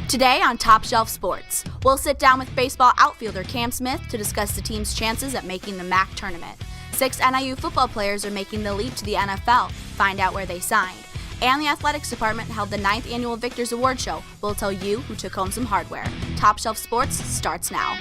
Today on Top Shelf Sports, we'll sit down with baseball outfielder Kam Smith to discuss the team's chances at making the MAC tournament. 6 NIU football players are making the leap to the NFL. Find out where they signed. And the athletics department held the 9th annual Victor's Award Show. We'll tell you who took home some hardware. Top Shelf Sports starts now.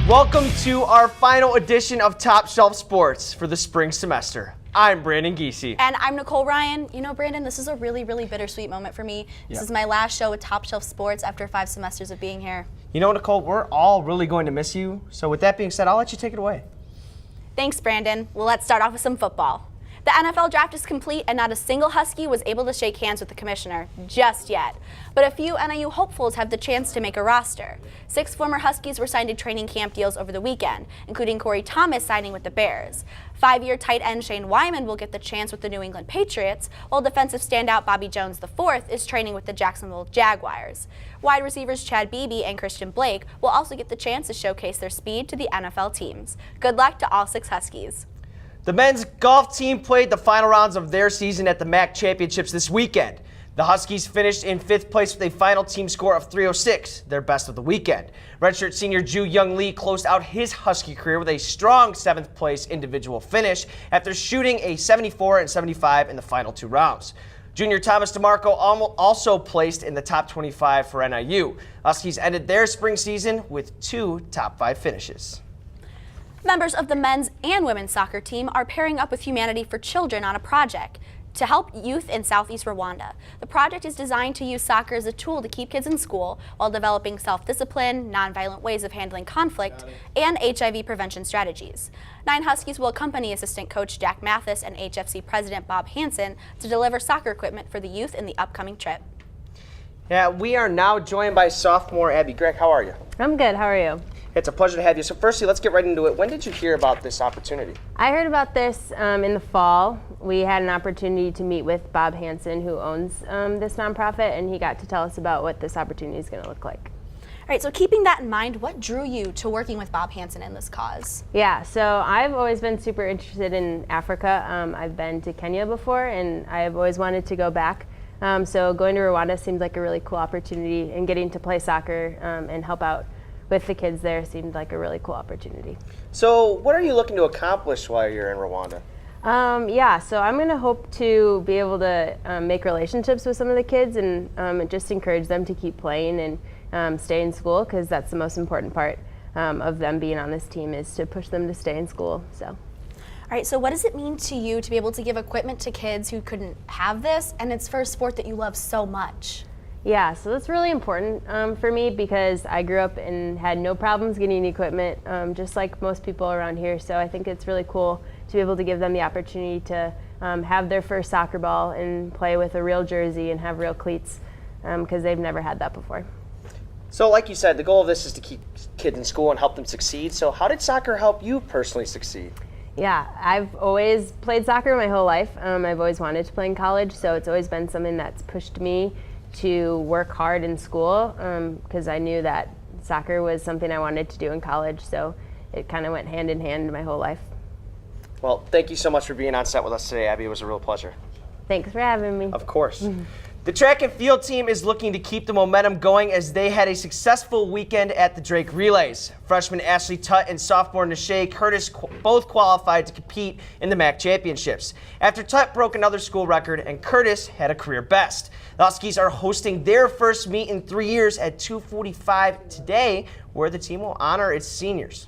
Welcome to our final edition of Top Shelf Sports for the spring semester. I'm Brandon Giese. And I'm Nicole Ryan. You know, Brandon, this is a really bittersweet moment for me. This is my last show with Top Shelf Sports after 5 semesters of being here. You know, Nicole, we're all really going to miss you. So with that being said, I'll let you take it away. Thanks, Brandon. Well, let's start off with some football. The NFL draft is complete and not a single Husky was able to shake hands with the commissioner just yet. But a few NIU hopefuls have the chance to make a roster. 6 former Huskies were signed to training camp deals over the weekend, including Corey Thomas signing with the Bears. 5-year tight end Shane Wyman will get the chance with the New England Patriots, while defensive standout Bobby Jones IV is training with the Jacksonville Jaguars. Wide receivers Chad Beebe and Christian Blake will also get the chance to showcase their speed to the NFL teams. Good luck to all 6 Huskies. The men's golf team played the final rounds of their season at the MAC Championships this weekend. The Huskies finished in 5th place with a final team score of 306, their best of the weekend. Redshirt senior Ju Young Lee closed out his Husky career with a strong 7th place individual finish after shooting a 74 and 75 in the final 2 rounds. Junior Thomas DeMarco also placed in the top 25 for NIU. Huskies ended their spring season with 2 top 5 finishes. Members of the men's and women's soccer team are pairing up with Humanity for Children on a project to help youth in southeast Rwanda. The project is designed to use soccer as a tool to keep kids in school while developing self-discipline, nonviolent ways of handling conflict, and HIV prevention strategies. 9 Huskies will accompany assistant coach Jack Mathis and HFC president Bob Hansen to deliver soccer equipment for the youth in the upcoming trip. Yeah, we are now joined by sophomore Abby Gregg. How are you? I'm good. How are you? It's a pleasure to have you. So firstly, let's get right into it. When did you hear about this opportunity? I heard about this in the fall. We had an opportunity to meet with Bob Hansen, who owns this nonprofit, and he got to tell us about what this opportunity is going to look like. All right, so keeping that in mind, what drew you to working with Bob Hansen in this cause? Yeah, so I've always been super interested in Africa. I've been to Kenya before, and I've always wanted to go back. So going to Rwanda seemed like a really cool opportunity, and getting to play soccer and help out with the kids there seemed like a really cool opportunity. So what are you looking to accomplish while you're in Rwanda? So I'm going to hope to be able to make relationships with some of the kids and just encourage them to keep playing and stay in school, because that's the most important part of them being on this team, is to push them to stay in school. So. All right, so what does it mean to you to be able to give equipment to kids who couldn't have this, and it's for a sport that you love so much? Yeah, so that's really important for me, because I grew up and had no problems getting equipment, just like most people around here. So I think it's really cool to be able to give them the opportunity to have their first soccer ball and play with a real jersey and have real cleats, because they've never had that before. So like you said, the goal of this is to keep kids in school and help them succeed. So how did soccer help you personally succeed? Yeah, I've always played soccer my whole life. I've always wanted to play in college, so it's always been something that's pushed me to work hard in school, because I knew that soccer was something I wanted to do in college, so it kind of went hand in hand my whole life. Well, thank you so much for being on set with us today, Abby. It was a real pleasure. Thanks for having me. Of course. The track and field team is looking to keep the momentum going as they had a successful weekend at the Drake Relays. Freshman Ashley Tutt and sophomore Nashay Curtis both qualified to compete in the MAC Championships, after Tutt broke another school record and Curtis had a career best. The Huskies are hosting their first meet in 3 years at 2:45 today, where the team will honor its seniors.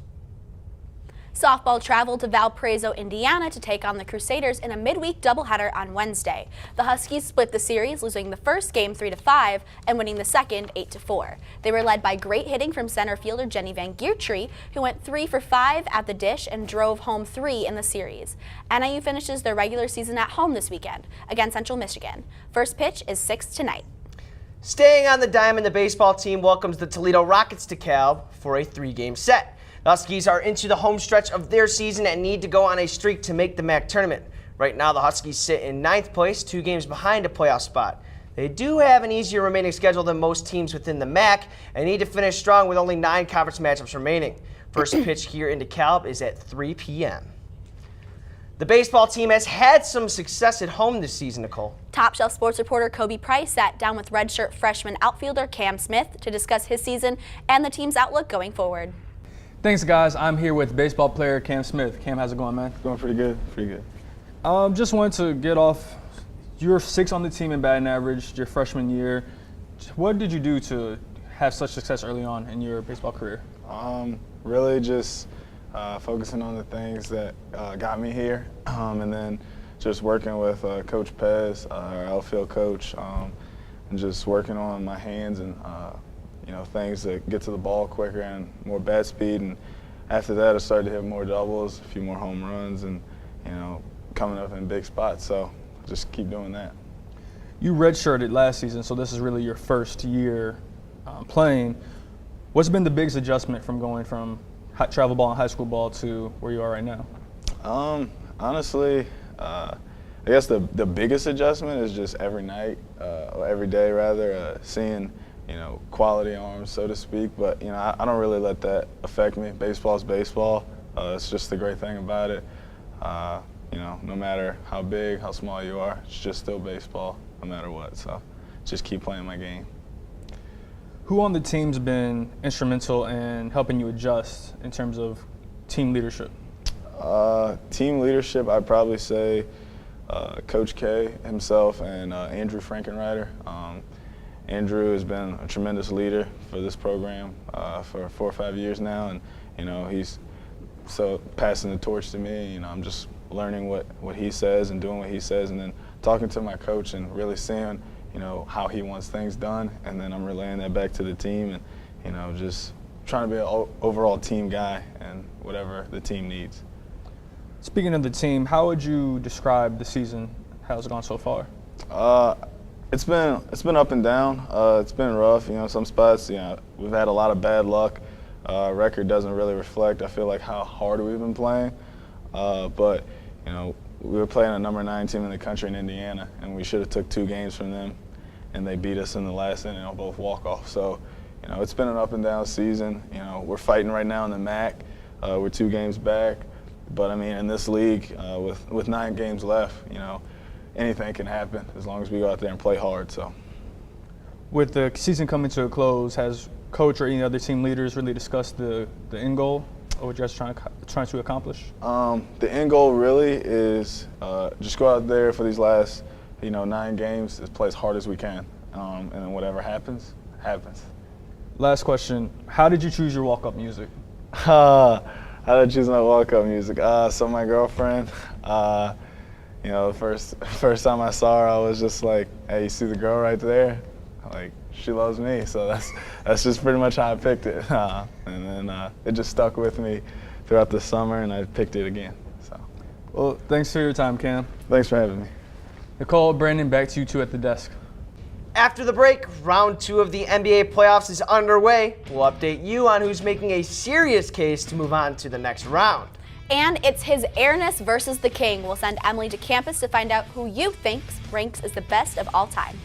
Softball traveled to Valparaiso, Indiana to take on the Crusaders in a midweek doubleheader on Wednesday. The Huskies split the series, losing the first game 3-5 and winning the second 8-4. They were led by great hitting from center fielder Jenny Van Geertree, who went 3 for 5 at the dish and drove home 3 in the series. NIU finishes their regular season at home this weekend against Central Michigan. First pitch is 6 tonight. Staying on the diamond, the baseball team welcomes the Toledo Rockets to Cal for a 3-game set. The Huskies are into the home stretch of their season and need to go on a streak to make the MAC tournament. Right now, the Huskies sit in 9th place, 2 games behind a playoff spot. They do have an easier remaining schedule than most teams within the MAC and need to finish strong with only 9 conference matchups remaining. First pitch here in DeKalb is at 3 p.m. The baseball team has had some success at home this season, Nicole. Top Shelf Sports reporter Kobe Price sat down with redshirt freshman outfielder Kam Smith to discuss his season and the team's outlook going forward. Thanks, guys. I'm here with baseball player Kam Smith. Kam, how's it going, man? Going pretty good, pretty good. Just wanted to get off. You're 6th on the team in batting average your freshman year. What did you do to have such success early on in your baseball career? Really just focusing on the things that got me here, and then just working with Coach Pez, our outfield coach, and just working on my hands and things that get to the ball quicker and more bat speed. And after that, I started to hit more doubles, a few more home runs, and coming up in big spots. So just keep doing that. You redshirted last season, so this is really your first year playing. What's been the biggest adjustment from going from travel ball and high school ball to where you are right now? Honestly, I guess the biggest adjustment is just every night, or every day rather, seeing quality arms, so to speak. But I don't really let that affect me. Baseball's baseball. It's just the great thing about it. No matter how big, how small you are, it's just still baseball, no matter what. So just keep playing my game. Who on the team's been instrumental in helping you adjust in terms of team leadership? Team leadership, I'd probably say Coach K himself and Andrew Frankenreiter. Andrew has been a tremendous leader for this program for 4 or 5 years now, and he's so passing the torch to me. I'm just learning what he says and doing what he says, and then talking to my coach and really seeing how he wants things done, and then I'm relaying that back to the team, and just trying to be an overall team guy and whatever the team needs. Speaking of the team, how would you describe the season? How's it gone so far? It's been up and down. It's been rough. Some spots, we've had a lot of bad luck. Record doesn't really reflect, I feel like, how hard we've been playing. But we were playing a number 9 team in the country in Indiana, and we should have took 2 games from them, and they beat us in the last inning on both walk-offs. So, it's been an up and down season. We're fighting right now in the MAC. We're 2 games back. But, in this league, with 9 games left, anything can happen as long as we go out there and play hard. So, with the season coming to a close, has coach or any other team leaders really discussed the end goal or what you're trying to accomplish? The end goal really is just go out there for these last 9 games, just play as hard as we can, and then whatever happens, happens. Last question: how did you choose your walk-up music? How did I choose my walk-up music? So my girlfriend, the first time I saw her, I was just like, hey, you see the girl right there? Like, she loves me, so that's just pretty much how I picked it. And then it just stuck with me throughout the summer, and I picked it again. So, well, thanks for your time, Kam. Thanks for having me. Nicole, Brandon, back to you two at the desk. After the break, round 2 of the NBA playoffs is underway. We'll update you on who's making a serious case to move on to the next round. And it's his airness versus the king. We'll send Emily to campus to find out who you think ranks as the best of all time.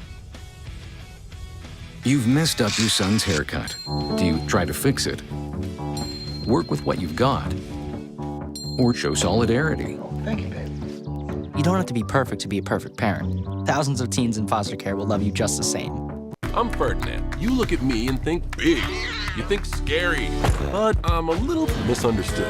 You've messed up your son's haircut. Do you try to fix it? Work with what you've got? Or show solidarity? Thank you, babe. You don't have to be perfect to be a perfect parent. Thousands of teens in foster care will love you just the same. I'm Ferdinand. You look at me and think big. You think scary. But I'm a little misunderstood.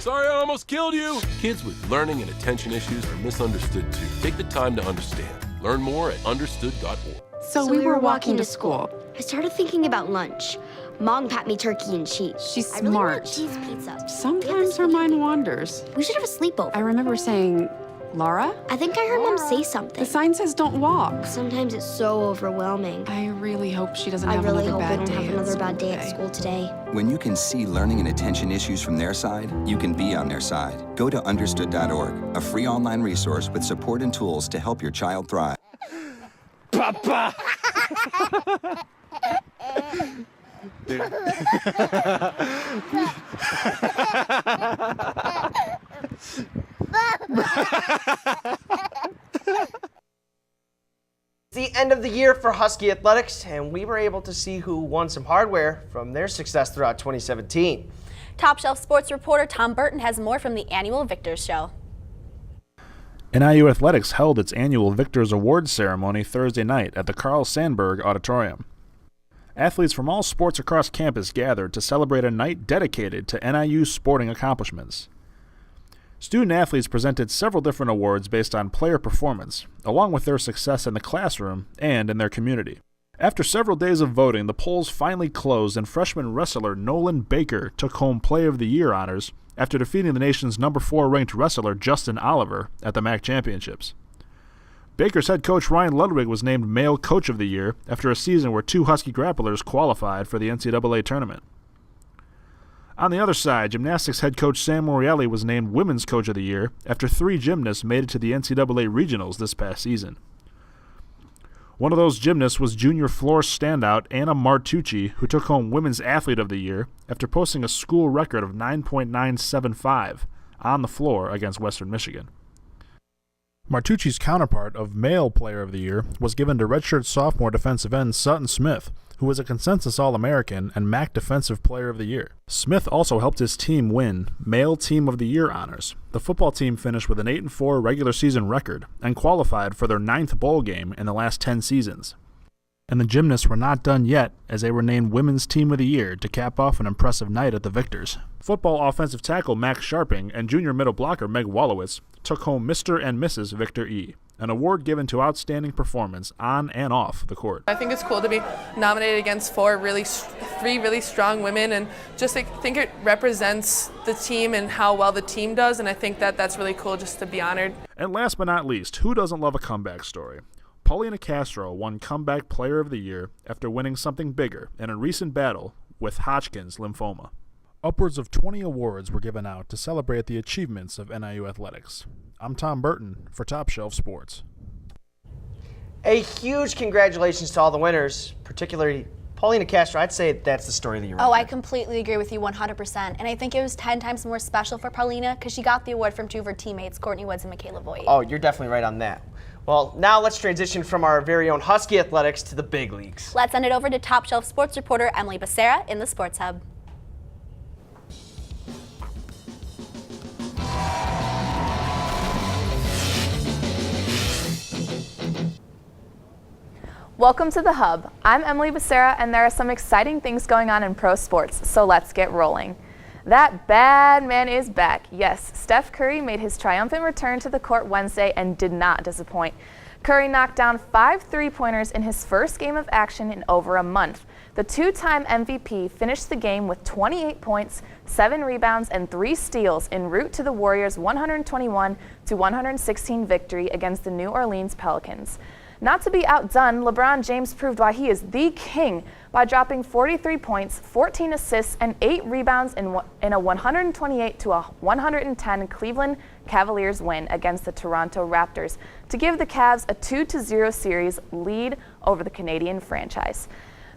Sorry I almost killed you. Kids with learning and attention issues are misunderstood too. Take the time to understand. Learn more at understood.org. So we were walking to school. I started thinking about lunch. Mom packed me turkey and cheese. She's I really smart. want cheese pizza. Sometimes her mind wanders. We should have a sleepover. I remember saying, Laura? I think I heard Mom say something. The sign says don't walk. Sometimes it's so overwhelming. I really hope she doesn't I have really another hope I bad don't day have at another school bad day at today. school today. When you can see learning and attention issues from their side, you can be on their side. Go to understood.org, a free online resource with support and tools to help your child thrive. Papa! The end of the year for Husky Athletics, and we were able to see who won some hardware from their success throughout 2017. Top Shelf Sports reporter Tom Burton has more from the annual Victors Show. NIU Athletics held its annual Victors Awards ceremony Thursday night at the Carl Sandburg Auditorium. Athletes from all sports across campus gathered to celebrate a night dedicated to NIU sporting accomplishments. Student athletes presented several different awards based on player performance, along with their success in the classroom and in their community. After several days of voting, the polls finally closed and freshman wrestler Nolan Baker took home Player of the Year honors after defeating the nation's number 4 ranked wrestler Justin Oliver at the MAC Championships. Baker's head coach Ryan Ludwig was named Male Coach of the Year after a season where 2 Husky grapplers qualified for the NCAA tournament. On the other side, gymnastics head coach Sam Morelli was named Women's Coach of the Year after 3 gymnasts made it to the NCAA regionals this past season. One of those gymnasts was junior floor standout Anna Martucci, who took home Women's Athlete of the Year after posting a school record of 9.975 on the floor against Western Michigan. Martucci's counterpart of Male Player of the Year was given to redshirt sophomore defensive end Sutton Smith, who was a consensus All-American and MAC Defensive Player of the Year. Smith also helped his team win Male Team of the Year honors. The football team finished with an 8-4 regular season record and qualified for their 9th bowl game in the last 10 seasons. And the gymnasts were not done yet, as they were named Women's Team of the Year to cap off an impressive night at the Victors. Football offensive tackle Max Sharping and junior middle blocker Meg Wallowitz took home Mr. and Mrs. Victor E., an award given to outstanding performance on and off the court. I think it's cool to be nominated against 3 really strong women, and just think it represents the team and how well the team does, and I think that's really cool just to be honored. And last but not least, who doesn't love a comeback story? Paulina Castro won Comeback Player of the Year after winning something bigger in a recent battle with Hodgkin's lymphoma. Upwards of 20 awards were given out to celebrate the achievements of NIU athletics. I'm Tom Burton for Top Shelf Sports. A huge congratulations to all the winners, particularly Paulina Castro. I'd say that's the story of the year. Oh, I completely agree with you 100%. And I think it was 10 times more special for Paulina because she got the award from 2 of her teammates, Courtney Woods and Michaela Voigt. Oh, you're definitely right on that. Well, now let's transition from our very own Husky athletics to the big leagues. Let's send it over to Top Shelf Sports reporter Emily Becerra in the Sports Hub. Welcome to the Hub. I'm Emily Becerra, and there are some exciting things going on in pro sports, so let's get rolling. That bad man is back. Yes, Steph Curry made his triumphant return to the court Wednesday and did not disappoint. Curry knocked down 5 three-pointers in his first game of action in over a month. The 2-time MVP finished the game with 28 points, 7 rebounds, and 3 steals en route to the Warriors' 121-116 victory against the New Orleans Pelicans. Not to be outdone, LeBron James proved why he is the king by dropping 43 points, 14 assists, and 8 rebounds in a 128-110 Cleveland Cavaliers win against the Toronto Raptors to give the Cavs a 2-0 series lead over the Canadian franchise.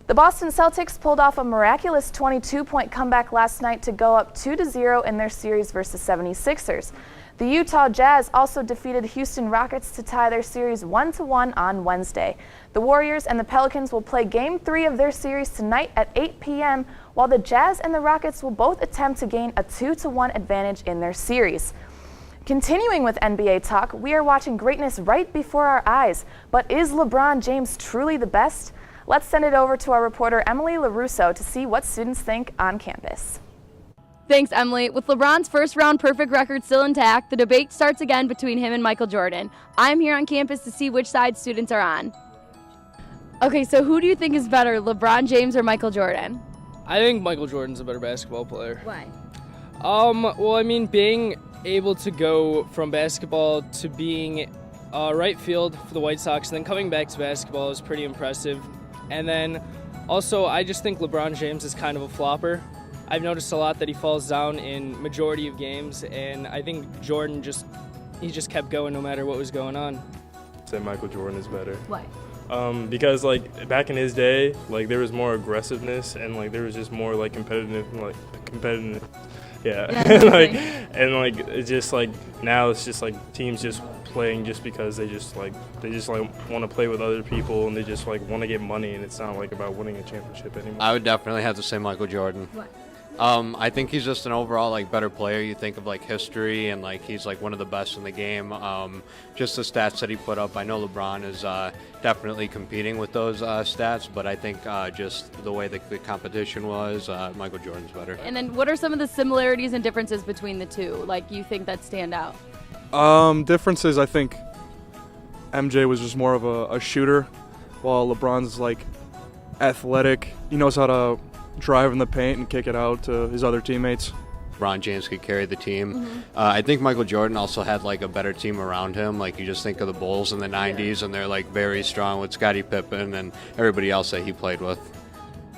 The Boston Celtics pulled off a miraculous 22-point comeback last night to go up 2-0 in their series versus 76ers. The Utah Jazz also defeated Houston Rockets to tie their series 1-1 on Wednesday. The Warriors and the Pelicans will play Game 3 of their series tonight at 8 p.m., while the Jazz and the Rockets will both attempt to gain a 2-1 advantage in their series. Continuing with NBA talk, we are watching greatness right before our eyes. But is LeBron James truly the best? Let's send it over to our reporter Emily LaRusso to see what students think on campus. Thanks, Emily. With LeBron's first-round perfect record still intact, the debate starts again between him and Michael Jordan. I'm here on campus to see which side students are on. Okay, so who do you think is better, LeBron James or Michael Jordan? I think Michael Jordan's a better basketball player. Why? Well, I mean, being able to go from basketball to being right field for the White Sox and then coming back to basketball is pretty impressive. And then also, I just think LeBron James is kind of a flopper. I've noticed a lot that he falls down in majority of games, and I think Jordan just kept going no matter what was going on. I'd say Michael Jordan is better. Why? Because like back in his day, like there was more aggressiveness and like there was just more like competitiveness Yeah. It's just like now it's just like teams just playing just because they just want to play with other people and they just like want to get money, and it's not like about winning a championship anymore. I would definitely have to say Michael Jordan. What? I think he's just an overall like better player. You think of like history and like he's like one of the best in the game. Just the stats that he put up. I know LeBron is definitely competing with those stats, but I think just the way the competition was, Michael Jordan's better. And then what are some of the similarities and differences between the two, like you think that stand out? Differences, I think MJ was just more of a shooter, while LeBron's like athletic. He knows how to drive in the paint and kick it out to his other teammates. LeBron James could carry the team. I think Michael Jordan also had like a better team around him. Like you just think of the Bulls in the 90s and they're like very strong with Scottie Pippen and everybody else that he played with.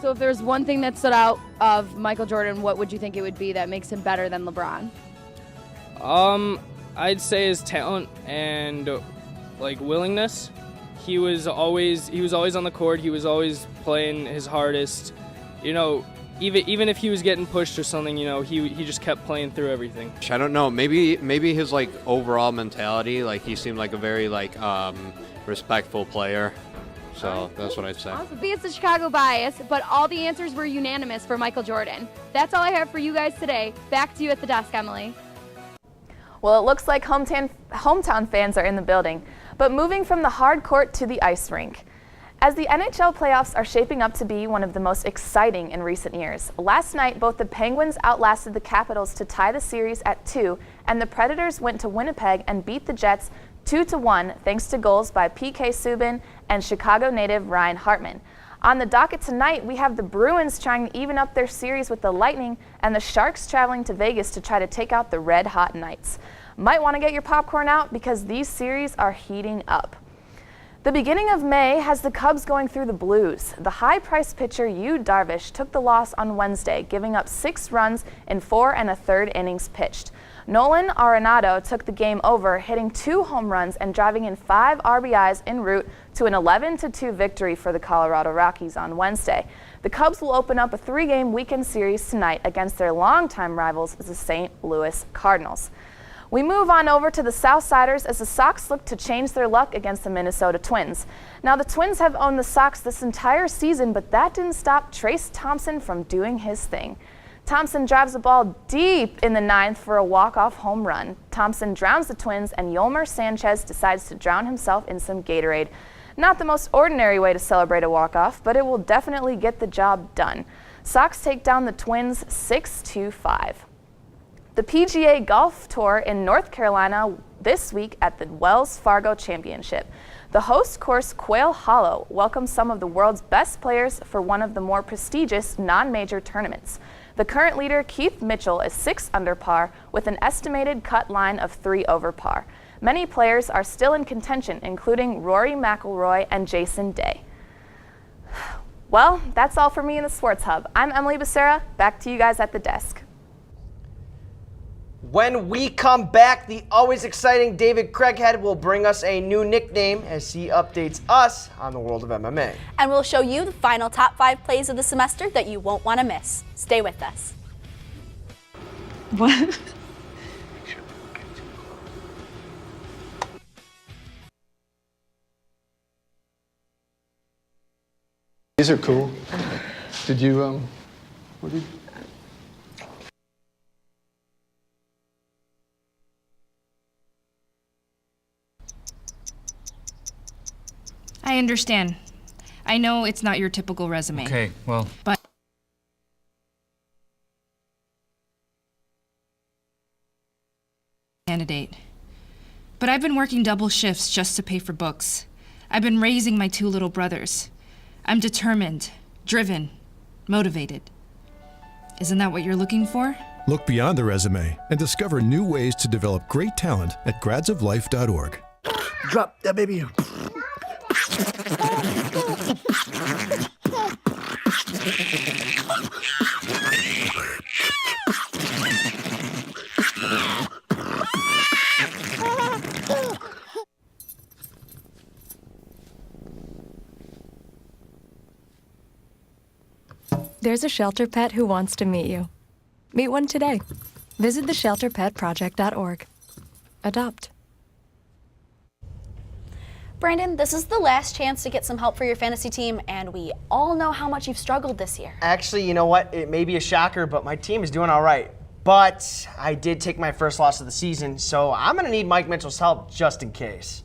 So if there's one thing that stood out of Michael Jordan, what would you think it would be that makes him better than LeBron? I'd say his talent and like willingness. He was always on the court. He was always playing his hardest. You know, even if he was getting pushed or something, you know, he just kept playing through everything. I don't know. Maybe his like overall mentality, like he seemed like a very like respectful player. So that's what I'd say. Awesome. It's the Chicago bias, but all the answers were unanimous for Michael Jordan. That's all I have for you guys today. Back to you at the desk, Emily. Well, it looks like hometown fans are in the building, but moving from the hard court to the ice rink. As the NHL playoffs are shaping up to be one of the most exciting in recent years, last night both the Penguins outlasted the Capitals to tie the series at 2, and the Predators went to Winnipeg and beat the Jets 2-1 thanks to goals by PK Subban and Chicago native Ryan Hartman. On the docket tonight, we have the Bruins trying to even up their series with the Lightning and the Sharks traveling to Vegas to try to take out the Red Hot Knights. Might want to get your popcorn out because these series are heating up. The beginning of May has the Cubs going through the blues. The high-priced pitcher Yu Darvish took the loss on Wednesday, giving up 6 runs in 4 1/3 innings pitched. Nolan Arenado took the game over, hitting 2 home runs and driving in 5 RBIs en route to an 11-2 victory for the Colorado Rockies on Wednesday. The Cubs will open up a 3-game weekend series tonight against their longtime rivals, the St. Louis Cardinals. We move on over to the Southsiders as the Sox look to change their luck against the Minnesota Twins. Now, the Twins have owned the Sox this entire season, but that didn't stop Trayce Thompson from doing his thing. Thompson drives the ball deep in the 9th for a walk-off home run. Thompson drowns the Twins, and Yolmer Sanchez decides to drown himself in some Gatorade. Not the most ordinary way to celebrate a walk-off, but it will definitely get the job done. Sox take down the Twins 6-5. The PGA Golf Tour in North Carolina this week at the Wells Fargo Championship. The host course, Quail Hollow, welcomes some of the world's best players for one of the more prestigious non-major tournaments. The current leader, Keith Mitchell, is 6 under par with an estimated cut line of 3 over par. Many players are still in contention, including Rory McIlroy and Jason Day. Well, that's all for me in the Sports Hub. I'm Emily Becerra. Back to you guys at the desk. When we come back, the always exciting David Craighead will bring us a new nickname as he updates us on the world of MMA. And we'll show you the final top 5 plays of the semester that you won't want to miss. Stay with us. What? These are cool. Did you, what did I understand. I know it's not your typical resume. Okay, well. But candidate. But I've been working double shifts just to pay for books. I've been raising my 2 little brothers. I'm determined, driven, motivated. Isn't that what you're looking for? Look beyond the resume and discover new ways to develop great talent at gradsoflife.org. Drop that baby. There's a shelter pet who wants to meet you. Meet one today. Visit theshelterpetproject.org. Adopt. Brandon, this is the last chance to get some help for your fantasy team, and we all know how much you've struggled this year. Actually, you know what? It may be a shocker, but my team is doing all right. But I did take my first loss of the season, so I'm going to need Mike Mitchell's help just in case.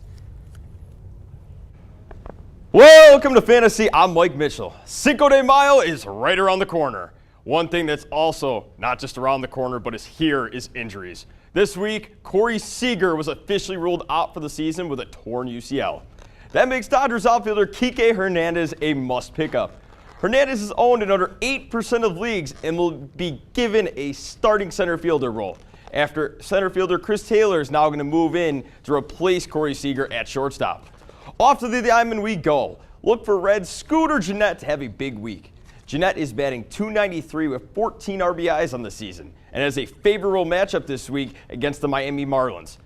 Welcome to Fantasy. I'm Mike Mitchell. Cinco de Mayo is right around the corner. One thing that's also not just around the corner, but is here is injuries. This week, Corey Seager was officially ruled out for the season with a torn UCL. That makes Dodgers outfielder Kike Hernandez a must pickup. Hernandez is owned in under 8% of leagues and will be given a starting center fielder role, after center fielder Chris Taylor is now going to move in to replace Corey Seager at shortstop. Off to the diamond we go. Look for Red Scooter Gennett to have a big week. Gennett is batting .293 with 14 RBIs on the season and has a favorable matchup this week against the Miami Marlins.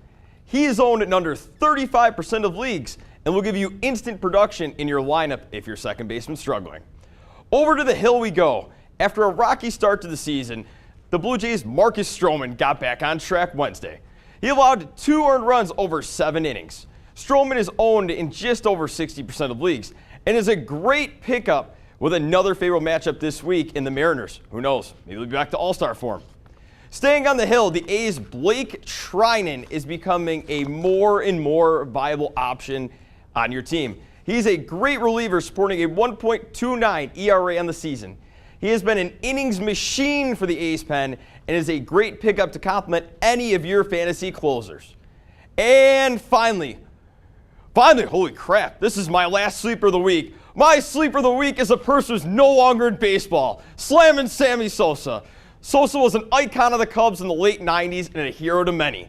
He is owned in under 35% of leagues and will give you instant production in your lineup if your second baseman struggling. Over to the hill we go. After a rocky start to the season, the Blue Jays' Marcus Stroman got back on track Wednesday. He allowed 2 earned runs over 7 innings. Stroman is owned in just over 60% of leagues and is a great pickup with another favorable matchup this week in the Mariners. Who knows? Maybe he'll be back to all-star form. Staying on the hill, the A's' Blake Treinen is becoming a more and more viable option on your team. He's a great reliever sporting a 1.29 ERA on the season. He has been an innings machine for the A's pen and is a great pickup to complement any of your fantasy closers. And finally, holy crap, this is my last sleeper of the week. My sleeper of the week is a person who's no longer in baseball, Slammin' Sammy Sosa. Sosa was an icon of the Cubs in the late 90s and a hero to many.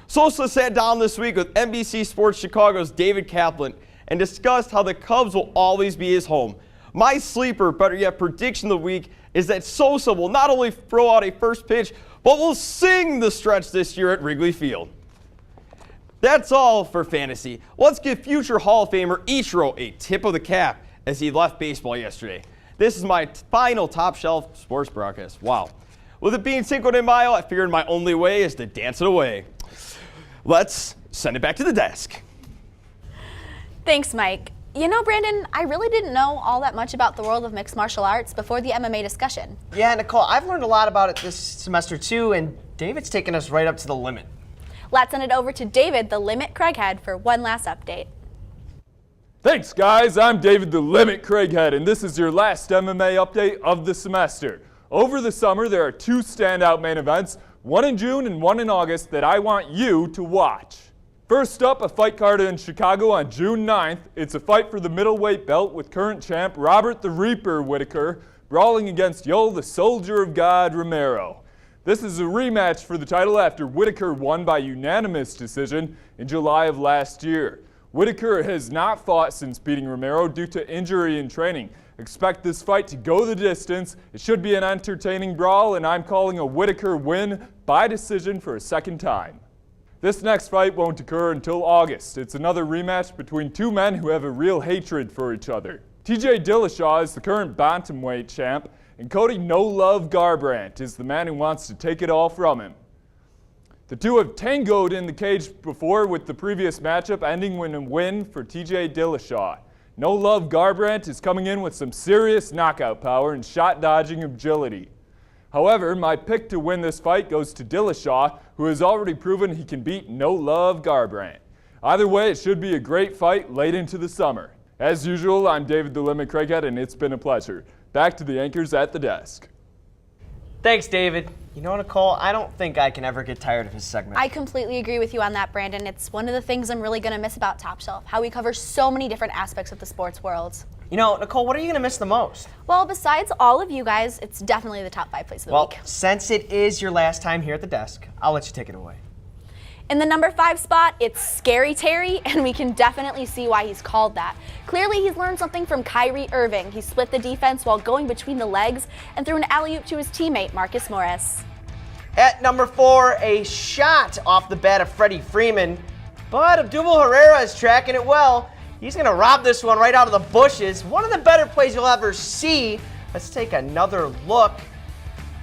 Sosa sat down this week with NBC Sports Chicago's David Kaplan and discussed how the Cubs will always be his home. My sleeper, better yet prediction of the week, is that Sosa will not only throw out a first pitch, but will sing the stretch this year at Wrigley Field. That's all for fantasy. Let's give future Hall of Famer Ichiro a tip of the cap as he left baseball yesterday. This is my final Top Shelf sports broadcast. Wow. With it being Cinco de Mayo, I figured my only way is to dance it away. Let's send it back to the desk. Thanks, Mike. You know, Brandon, I really didn't know all that much about the world of mixed martial arts before the MMA discussion. Yeah, Nicole, I've learned a lot about it this semester too, and David's taken us right up to the limit. Let's send it over to David, the Limit Craighead, for one last update. Thanks, guys. I'm David, the Limit Craighead, and this is your last MMA update of the semester. Over the summer, there are 2 standout main events, one in June and one in August, that I want you to watch. First up, a fight card in Chicago on June 9th. It's a fight for the middleweight belt with current champ Robert the Reaper Whittaker brawling against Yo the Soldier of God Romero. This is a rematch for the title after Whittaker won by unanimous decision in July of last year. Whittaker has not fought since beating Romero due to injury in training. Expect this fight to go the distance. It should be an entertaining brawl, and I'm calling a Whittaker win by decision for a second time. This next fight won't occur until August. It's another rematch between 2 men who have a real hatred for each other. TJ Dillashaw is the current bantamweight champ, and Cody No Love Garbrandt is the man who wants to take it all from him. The two have tangoed in the cage before, with the previous matchup ending in a win for TJ Dillashaw. No Love Garbrandt is coming in with some serious knockout power and shot-dodging agility. However, my pick to win this fight goes to Dillashaw, who has already proven he can beat No Love Garbrandt. Either way, it should be a great fight late into the summer. As usual, I'm David the Limit Craighead, and it's been a pleasure. Back to the anchors at the desk. Thanks, David. You know, Nicole, I don't think I can ever get tired of his segment. I completely agree with you on that, Brandon. It's one of the things I'm really going to miss about Top Shelf, how we cover so many different aspects of the sports world. You know, Nicole, what are you going to miss the most? Well, besides all of you guys, it's definitely the top 5 plays of the week. Well, since it is your last time here at the desk, I'll let you take it away. In the number 5 spot, it's Scary Terry, and we can definitely see why he's called that. Clearly, he's learned something from Kyrie Irving. He split the defense while going between the legs and threw an alley-oop to his teammate, Marcus Morris. At number 4, a shot off the bat of Freddie Freeman, but Abdul Herrera is tracking it well. He's going to rob this one right out of the bushes. One of the better plays you'll ever see. Let's take another look.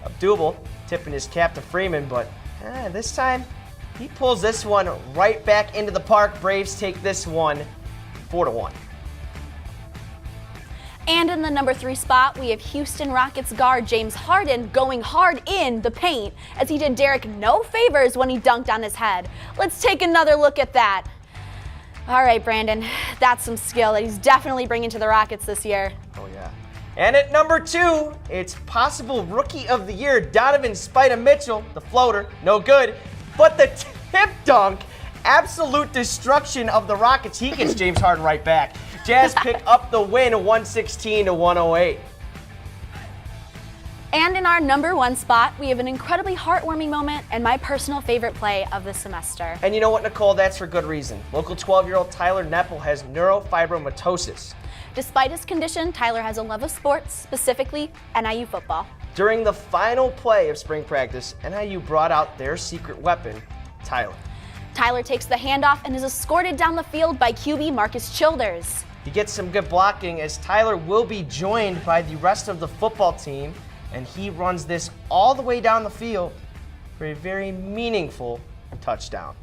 Abdul tipping his cap to Freeman, but This time, he pulls this one right back into the park. Braves take this one 4-1. And in the number 3 spot, we have Houston Rockets guard James Harden going hard in the paint as he did Derek no favors when he dunked on his head. Let's take another look at that. All right, Brandon, that's some skill that he's definitely bringing to the Rockets this year. Oh, yeah. And at number 2, it's possible Rookie of the Year, Donovan Spida Mitchell, the floater, no good. But the tip dunk, absolute destruction of the Rockets. He gets James Harden right back. Jazz pick up the win, 116-108. And in our number 1 spot, we have an incredibly heartwarming moment and my personal favorite play of the semester. And you know what, Nicole? That's for good reason. Local 12-year-old Tyler Nepple has neurofibromatosis. Despite his condition, Tyler has a love of sports, specifically NIU football. During the final play of spring practice, NIU brought out their secret weapon, Tyler. Tyler takes the handoff and is escorted down the field by QB Marcus Childers. He gets some good blocking as Tyler will be joined by the rest of the football team, and he runs this all the way down the field for a very meaningful touchdown.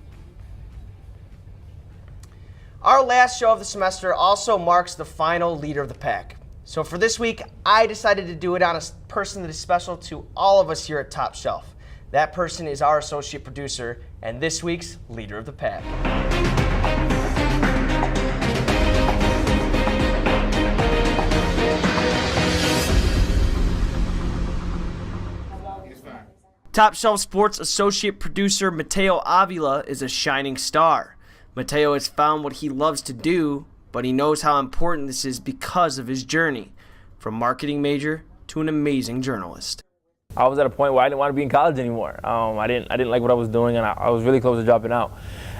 Our last show of the semester also marks the final leader of the pack. So for this week, I decided to do it on a person that is special to all of us here at Top Shelf. That person is our associate producer and this week's leader of the pack. Top Shelf Sports associate producer Mateo Avila is a shining star. Mateo has found what he loves to do, but he knows how important this is because of his journey, from marketing major to an amazing journalist. I was at a point where I didn't want to be in college anymore. I didn't like what I was doing, and I was really close to dropping out.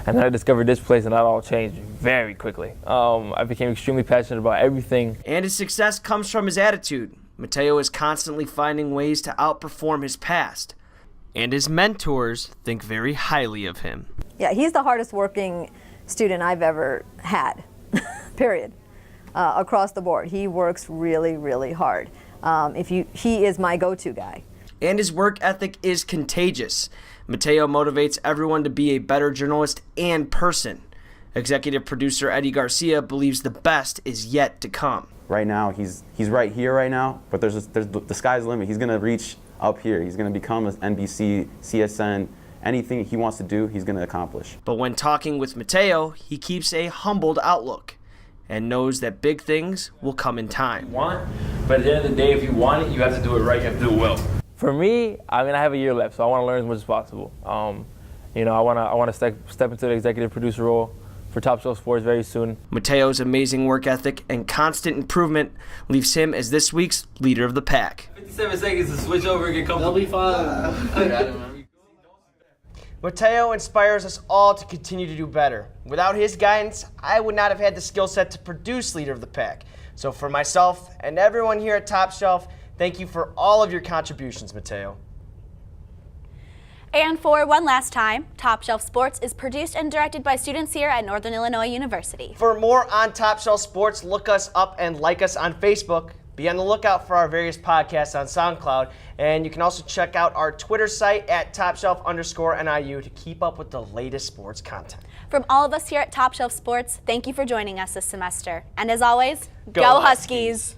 And then I discovered this place, and that all changed very quickly. I became extremely passionate about everything. And his success comes from his attitude. Mateo is constantly finding ways to outperform his past. And his mentors think very highly of him. Yeah, he's the hardest working student I've ever had, period, across the board. He works really, really hard. He is my go-to guy. And his work ethic is contagious. Mateo motivates everyone to be a better journalist and person. Executive producer Eddie Garcia believes the best is yet to come. Right now, he's right here right now, but there's the sky's the limit. He's going to reach up here. He's going to become an NBC, CSN, anything he wants to do, he's going to accomplish. But when talking with Mateo, he keeps a humbled outlook and knows that big things will come in time. But at the end of the day, if you want it, you have to do it right, you have to do it well. For me, I have a year left, so I want to learn as much as possible. I want to step into the executive producer role for Top Shelf Sports very soon. Mateo's amazing work ethic and constant improvement leaves him as this week's leader of the pack. 57 seconds to switch over and get comfortable. They'll be fine. Mateo inspires us all to continue to do better. Without his guidance, I would not have had the skill set to produce leader of the pack. So for myself and everyone here at Top Shelf, thank you for all of your contributions, Mateo. And for one last time, Top Shelf Sports is produced and directed by students here at Northern Illinois University. For more on Top Shelf Sports, look us up and like us on Facebook. Be on the lookout for our various podcasts on SoundCloud. And you can also check out our Twitter site at @TopShelf_NIU to keep up with the latest sports content. From all of us here at Top Shelf Sports, thank you for joining us this semester. And as always, Go Huskies!